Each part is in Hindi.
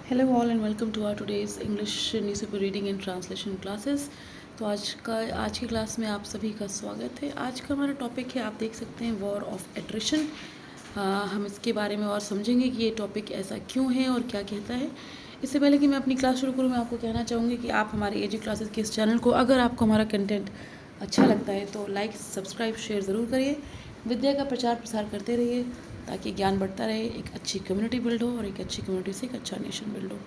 Hello all and welcome to our today's English newspaper reading and translation classes. तो आज की क्लास में आप सभी का स्वागत है। आज का हमारा टॉपिक है, आप देख सकते हैं, वॉर ऑफ एट्रिशन। हम इसके बारे में और समझेंगे कि ये टॉपिक ऐसा क्यों है और क्या कहता है। इससे पहले कि मैं अपनी क्लास शुरू करूँ, मैं आपको कहना चाहूँगी कि आप हमारे एजी क्लासेस के इस चैनल को, अगर आपको हमारा कंटेंट अच्छा लगता है तो लाइक, सब्सक्राइब, शेयर ज़रूर करिए। विद्या का प्रचार प्रसार करते रहिए ताकि ज्ञान बढ़ता रहे, एक अच्छी कम्युनिटी बिल्ड हो और एक अच्छी कम्युनिटी से एक अच्छा नेशन बिल्ड हो।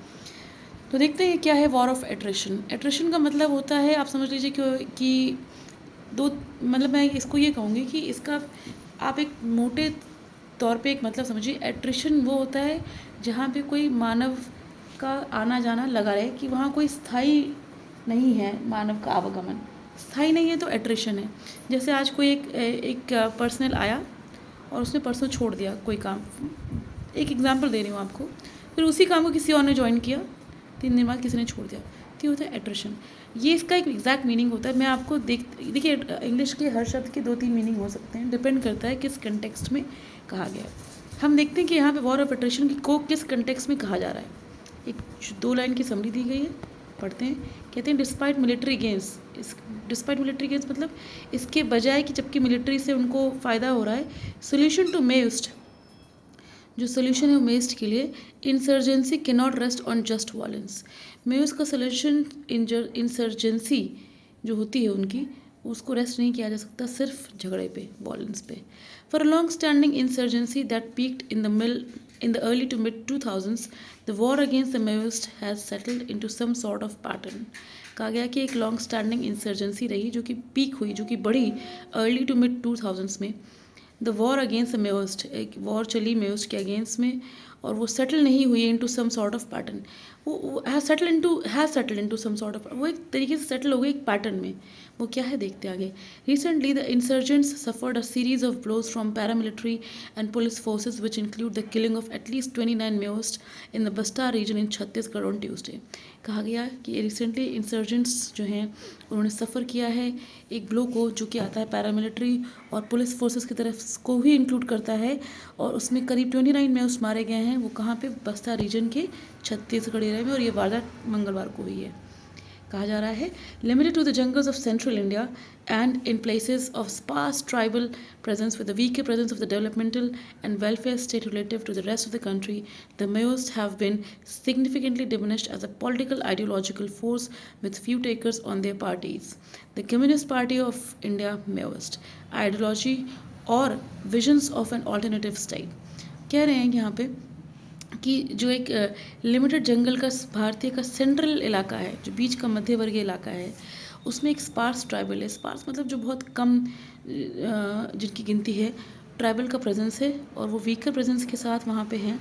तो देखते हैं क्या है वॉर ऑफ एट्रिशन। एट्रिशन का मतलब होता है, आप समझ लीजिए कि दो, मतलब मैं इसको ये कहूँगी कि इसका आप एक मोटे तौर पे एक मतलब समझिए। एट्रिशन वो होता है जहाँ पे कोई मानव का आना जाना लगा रहे, कि वहाँ कोई स्थायी नहीं है, मानव का आवागमन स्थायी नहीं है तो एट्रिशन है। जैसे आज कोई एक पर्सनल आया और उसने परसों छोड़ दिया कोई काम, एक एग्जांपल दे रही हूँ आपको, फिर उसी काम को किसी और ने ज्वाइन किया, 3 दिन बाद किसी ने छोड़ दिया, तो ये होता है एट्रिशन। ये इसका एक एग्जैक्ट मीनिंग होता है। मैं आपको देखिए, इंग्लिश के हर शब्द के 2-3 मीनिंग हो सकते हैं, डिपेंड करता है किस कंटेक्स्ट में कहा गया है। हम देखते हैं कि यहाँ पे वॉर ऑफ एट्रिशन को किस कंटेक्स्ट में कहा जा रहा है। एक 2 लाइन की समरी दी गई है, पढ़ते हैं। कहते हैं डिस्पाइट मिलिट्री गेंस, इस डिस्पाइट मिलिट्री गेंस मतलब इसके बजाय कि जबकि मिलिट्री से उनको फ़ायदा हो रहा है, सोल्यूशन टू मेस्ट, जो सोल्यूशन है मेस्ट के लिए, इंसर्जेंसी के not rest on just violence. मेस्ट का सोल्यूशन इंसर्जेंसी जो होती है उनकी, उसको रेस्ट नहीं किया जा सकता सिर्फ झगड़े पे, वायलेंस पे। For a long standing insurgency that peaked in the early to mid 2000s, the war against the Maoists has settled into some sort of pattern। कहा गया कि एक लॉन्ग स्टैंडिंग इंसर्जेंसी रही जो कि पीक हुई, जो कि बढ़ी अर्ली टू मिड 2000s में। द वॉर अगेंस्ट द मेओस्ट, एक वॉर चली मेओस्ट के अगेंस्ट में, और वो सेटल नहीं हुई into some sort of pattern. वो has settle into some sort of, वो एक तरीके से सेटल हो गई एक पैटर्न में। वो क्या है देखते आगे। Recently the insurgents suffered a series of blows from paramilitary and police forces which include the killing of at least 29 Maoists in the Bastar region in Chhattisgarh on Tuesday. कहा गया कि रिसेंटली इंसर्जेंट्स जो हैं उन्होंने सफ़र किया है एक ब्लो को, जो कि आता है पैरामिलिट्री और पुलिस फोर्सेस की तरफ को भी इंक्लूड करता है, और उसमें करीब 29 मेओस्ट मारे गए हैं। वो कहाँ पे, बस्ता रीजन के छत्तीसगढ़ एरिया में, और ये वारदात मंगलवार को हुई है। कहा जा रहा है limited to the jungles of central India and in places of sparse tribal presence with the weaker presence of the developmental and welfare state relative to the rest of the country, the Maoists have been significantly diminished as a political ideological force with few takers on their parties. The Communist Party of India Maoist ideology और visions of an alternative state। कह रहे हैं यहाँ पे कि जो एक लिमिटेड जंगल का भारतीय का सेंट्रल इलाका है, जो बीच का मध्यवर्गीय इलाका है, उसमें एक स्पार्स ट्राइबल है। स्पार्स मतलब जो बहुत कम जिनकी गिनती है, ट्राइबल का प्रेजेंस है, और वो वीकर प्रेजेंस के साथ वहाँ पे हैं।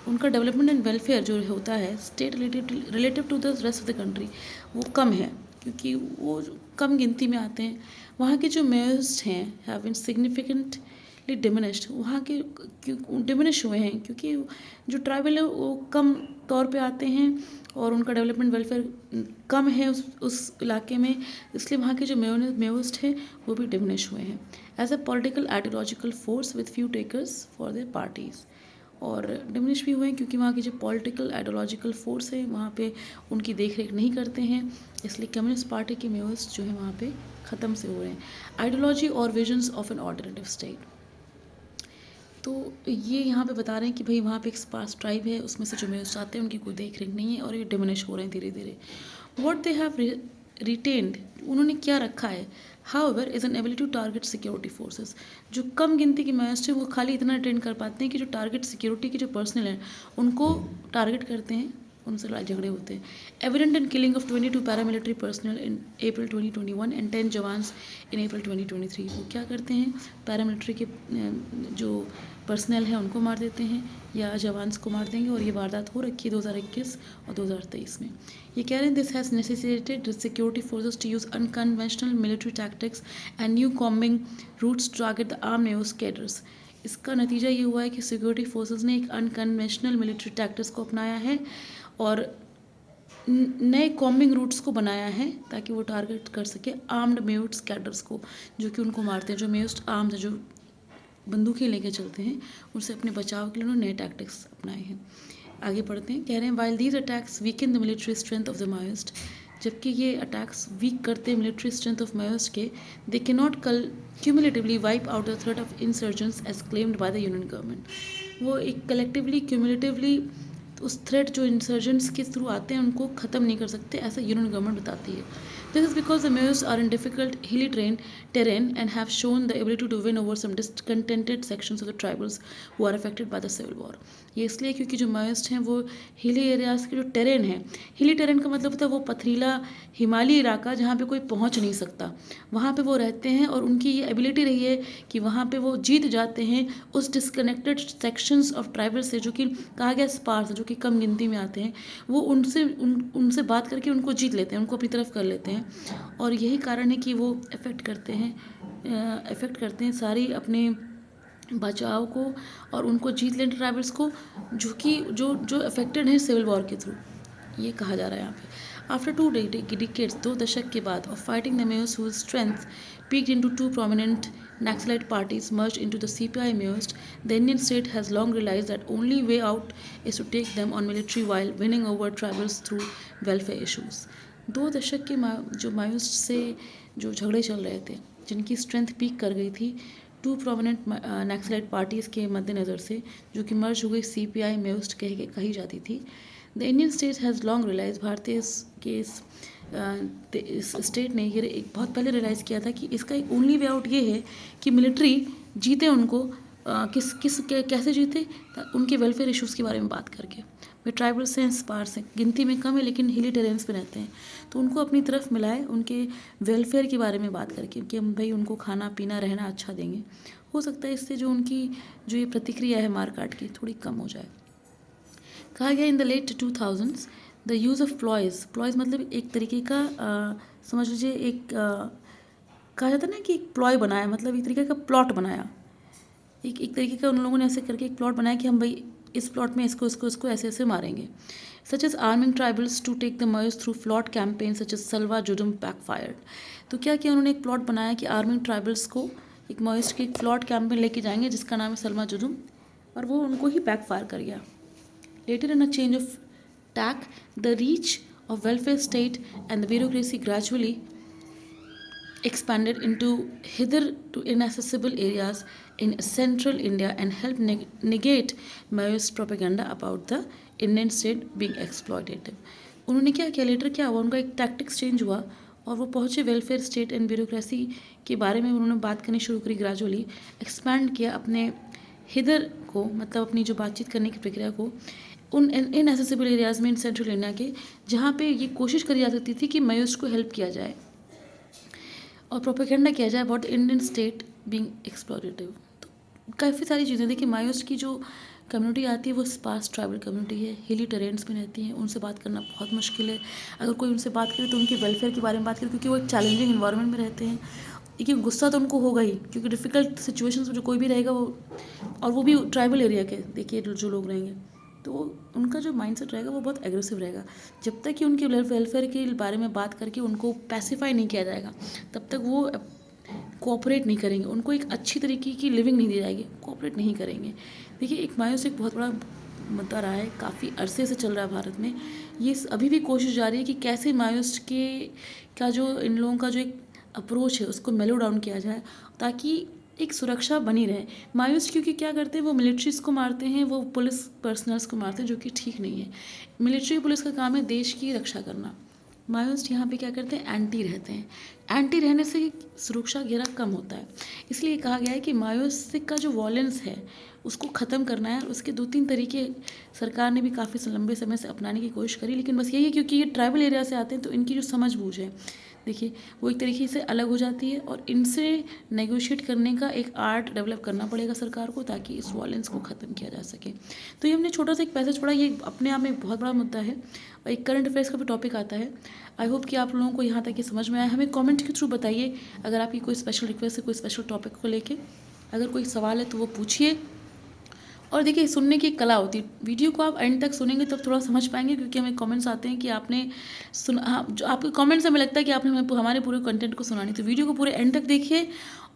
उनका डेवलपमेंट एंड वेलफेयर जो होता है state relative to the rest of the country, वो कम है, क्योंकि वो कम गिनती में आते हैं। वहाँ के जो मेयर्स हैं हैव बीन सिग्निफिकेंटली डिमिनिश्ड, वहाँ के डिमिनिश हुए हैं, क्योंकि जो ट्राइबल है वो कम तौर पे आते हैं और उनका डेवलपमेंट वेलफेयर कम है उस इलाके में, इसलिए वहाँ के जो मेयोस्ट हैं वो भी डिमिनिश हुए हैं as a political ideological force with few takers for their parties. और डिमिनिश भी हुए हैं क्योंकि वहाँ की जो पॉलिटिकल आइडियोलॉजिकल फोर्स है वहाँ पे उनकी देख रेख नहीं करते हैं, इसलिए कम्युनिस्ट पार्टी के मेयोस्ट जो है वहाँ पे ख़त्म से हो रहे हैं। आइडियोलॉजी और visions of an alternative state, तो ये यहाँ पे बता रहे हैं कि भाई वहाँ पे एक स्पार्स ट्राइब है, उसमें से जो मेयोस्ट आते हैं उनकी कोई देख रेख नहीं है और ये डिमिनिश हो रहे हैं धीरे धीरे। व्हाट दे हैव रिटेन्ड, उन्होंने क्या रखा है, however is an ability to target security forces. जो कम गिनती के मेयोस्ट हैं वो खाली इतना रिटेन कर पाते हैं कि जो टारगेट सिक्योरिटी के जो पर्सनल हैं उनको टारगेट करते हैं, उनसे लड़ाई झगड़े होते हैं। Evident in killing of 22 paramilitary personnel in April 2021 and 10 jawans in April 2023। वो क्या करते हैं, पैरामिलिट्री के जो पर्सनल है उनको मार देते हैं या जवान्स को मार देंगे, और ये वारदात हो रखी है 2021 और 2023 में। ये कह रहे हैं this has necessitated security forces to use unconventional military tactics and new combing routes to target the arm naves cadres. इसका नतीजा ये हुआ है कि सिक्योरिटी फोर्सेस ने एक अनकन्वेंशनल मिलिट्री टैक्टिक्स को अपनाया है और नए कॉम्बिंग रूट्स को बनाया है ताकि वो टारगेट कर सके आर्म्ड मेयोट्स कैडर्स को, जो कि उनको मारते हैं। जो मेयोस्ट आर्म्ड, जो बंदूकें लेके चलते हैं, उनसे अपने बचाव के लिए उन्होंने नए टैक्टिक्स अपनाए हैं। आगे पढ़ते हैं, कह रहे हैं while these attacks weaken the military strength of the Maoist, जबकि ये अटैक्स वीक करते हैं मिलिट्री स्ट्रेंथ ऑफ माओइस्ट के, they can not cumulatively wipe out the threat of insurgents as claimed by the union government. वो एक कलेक्टिवली क्यूमुलेटिवली उस थ्रेट जो इंसर्जेंट्स के थ्रू आते हैं उनको ख़त्म नहीं कर सकते, ऐसा यूनियन गवर्नमेंट बताती है। This is because the Maoists are in difficult hilly terrain and have shown the ability to win over some discontented sections of the tribals who are affected by the civil war। ये इसलिए क्योंकि जो Maoist हैं वो हिली एरियाज़ के जो टेरेन है, हिली टेरेन का मतलब होता है वो पथरीला हिमालयी इलाका जहाँ पे कोई पहुँच नहीं सकता, वहाँ पे वो रहते हैं और उनकी ये एबिलिटी रही है कि वहाँ पे वो जीत जाते हैं उस डिस्कनेक्टेड सेक्शंस ऑफ ट्राइबल से, जो कि कहा गया स्पार्स, जो कि कम गिनती में आते हैं, वो उनसे बात करके उनको जीत लेते हैं, उनको अपनी तरफ कर लेते हैं। और यही कारण है कि वो अफेक्ट करते हैं सारी अपने बचाव को और उनको जीत लेने ट्राइबल्स को, जो कि जो अफेक्टेड हैं सिविल वॉर के थ्रू, ये कहा जा रहा है यहाँ पे। आफ्टर 2 decades, 2 दशक के बाद of fighting the Maoists whose strength peaked into 2 prominent Naxalite parties merged into the CPI Maoist, the Indian state has long realized that only way out is to take them on military while winning over tribals through welfare issues। 2 दशक के जो माओइस्ट से जो झगड़े चल रहे थे, जिनकी स्ट्रेंथ पीक कर गई थी 2 प्रोमिनेंट नक्सलाइट पार्टीज़ के मद्देनज़र से, जो कि मर्ज हो गई CPI Maoist कही जाती थी। The Indian state has long realize, भारतीय के इस स्टेट ने ये एक बहुत पहले रियलाइज़ किया था कि इसका एक ओनली वे आउट ये है कि मिलिट्री जीते उनको, कैसे जीते, उनके वेलफेयर इश्यूज़ के बारे में बात करके। वे ट्राइबल्स हैं, स्पार्स हैं, गिनती में कम है लेकिन हिली टेरेन्स पे रहते हैं, तो उनको अपनी तरफ मिलाए, उनके वेलफेयर के बारे में बात करके कि हम भाई उनको खाना पीना रहना अच्छा देंगे। हो सकता है इससे जो उनकी जो ये प्रतिक्रिया है मारकाट की थोड़ी कम हो जाए। कहा गया in the late 2000s the use of ploys मतलब एक तरीके का समझ लीजिए एक कहा जाता है ना कि एक प्लॉय बनाया, मतलब एक तरीके का प्लॉट बनाया, एक तरीके का उन लोगों ने ऐसे करके एक प्लॉट बनाया कि हम भाई इस प्लॉट में इसको ऐसे मारेंगे। Such as arming tribals to take the Maoists through flawed campaign such as Salwa Judum backfired. तो क्या किया उन्होंने, एक प्लॉट बनाया कि आर्मिंग ट्राइबल्स को एक Maoist की एक फ्लॉट कैंपेन लेके जाएंगे जिसका नाम है सलवा जुडुम, और वो उनको ही बैकफायर कर गया। Later in a change of tack the reach of welfare state and the bureaucracy gradually expanded into hither to inaccessible areas in central India and helped negate Maoist propaganda about the Indian state being exploitative। उन्होंने क्या किया, लेटर क्या हुआ, उनका एक टैक्टिक्स चेंज हुआ और वो पहुँचे वेलफेयर स्टेट एंड ब्यूरोक्रेसी के बारे में उन्होंने बात करनी शुरू करी, ग्रेजुअली एक्सपैंड किया अपने हिदर को, मतलब अपनी जो बातचीत करने की प्रक्रिया को उन इनएक्सेसिबल एरियाज़ में इन सेंट्रल इंडिया के, जहाँ पे ये कोशिश करी जा सकती थी कि Maoist को हेल्प किया जाए और प्रोपेगेंडा किया जाए about Indian state being exploitative. तो काफ़ी सारी चीज़ें देखिए, Maoist की जो कम्युनिटी आती है वो स्पार्स ट्राइबल कम्युनिटी है, हिली टेरेन्स में रहती हैं, उनसे बात करना बहुत मुश्किल है। अगर कोई उनसे बात करे तो उनके वेलफेयर के बारे में बात करे, क्योंकि वो एक चैलेंजिंग इन्वायरमेंट में रहते हैं। देखिए गुस्सा तो उनको होगा ही, क्योंकि डिफ़िकल्ट सिचुएशंस में जो कोई भी रहेगा वो, और वो भी ट्राइबल एरिया के, देखिए जो लोग रहेंगे, तो उनका जो माइंडसेट रहेगा वो बहुत एग्रेसिव रहेगा। जब तक कि उनके वेलफेयर के बारे में बात करके उनको पैसिफाई नहीं किया जाएगा तब तक वो कोऑपरेट नहीं करेंगे, उनको एक अच्छी तरीके की लिविंग नहीं दी जाएगी, कोऑपरेट नहीं करेंगे। देखिए एक Maoist एक बहुत बड़ा मुद्दा रहा है, काफ़ी अरसे से चल रहा है भारत में। ये अभी भी कोशिश जारी है कि कैसे Maoist का जो इन लोगों का जो एक अप्रोच है उसको मेलो डाउन किया जाए, ताकि एक सुरक्षा बनी रहे। Maoist क्योंकि क्या करते हैं, वो मिलिट्रीज़ को मारते हैं, वो पुलिस पर्सनल्स को मारते हैं, जो कि ठीक नहीं है। मिलिट्री पुलिस का काम है देश की रक्षा करना। Maoist यहाँ पे क्या करते हैं, एंटी रहते हैं। एंटी रहने से सुरक्षा घेरा कम होता है, इसलिए कहा गया है कि Maoist का जो वॉयलेंस है उसको ख़त्म करना है। और उसके 2-3 तरीके सरकार ने भी काफ़ी लंबे समय से अपनाने की कोशिश करी, लेकिन बस यही है क्योंकि ये ट्राइबल एरिया से आते हैं तो इनकी जो समझ-बूझ है, देखिए वो एक तरीके से अलग हो जाती है, और इनसे नेगोशिएट करने का एक आर्ट डेवलप करना पड़ेगा सरकार को, ताकि इस वॉयलेंस को ख़त्म किया जा सके। तो ये हमने छोटा सा एक पैसेज पढ़ा, ये अपने आप में एक बहुत बड़ा मुद्दा है और एक करंट अफेयर्स का भी टॉपिक आता है। आई होप कि आप लोगों को यहाँ तक ये समझ में आया। हमें कमेंट के थ्रू बताइए अगर आपकी कोई स्पेशल रिक्वेस्ट है, कोई स्पेशल टॉपिक को लेके, अगर कोई सवाल है तो वो पूछिए, और देखिए सुनने की एक कला होती है, वीडियो को आप एंड तक सुनेंगे तब थोड़ा समझ पाएंगे, क्योंकि हमें कमेंट्स आते हैं कि आपने सुन हाँ, जो आपके कमेंट से हमें लगता है कि आपने हमारे पूरे कंटेंट को सुना नहीं। तो वीडियो को पूरे एंड तक देखिए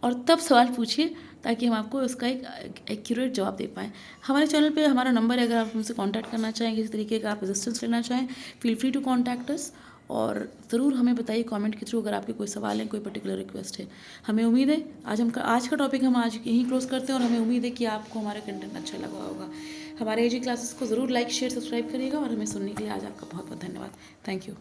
और तब सवाल पूछिए, ताकि हम आपको उसका एक एक्यूरेट जवाब दे पाएँ। हमारे चैनल पे हमारा नंबर है, अगर आप हमसे कांटेक्ट करना चाहें, किसी तरीके का आप असिस्टेंस लेना चाहें, feel free to contact us. और ज़रूर हमें बताइए कमेंट के थ्रू अगर आपके कोई सवाल है, कोई पर्टिकुलर रिक्वेस्ट है। हमें उम्मीद है आज का टॉपिक हम आज यहीं क्लोज करते हैं, और हमें उम्मीद है कि आपको हमारा कंटेंट अच्छा लगा होगा। हमारे एजी क्लासेस को ज़रूर लाइक शेयर सब्सक्राइब करिएगा, और हमें सुनने के लिए आज आपका बहुत बहुत धन्यवाद। Thank you.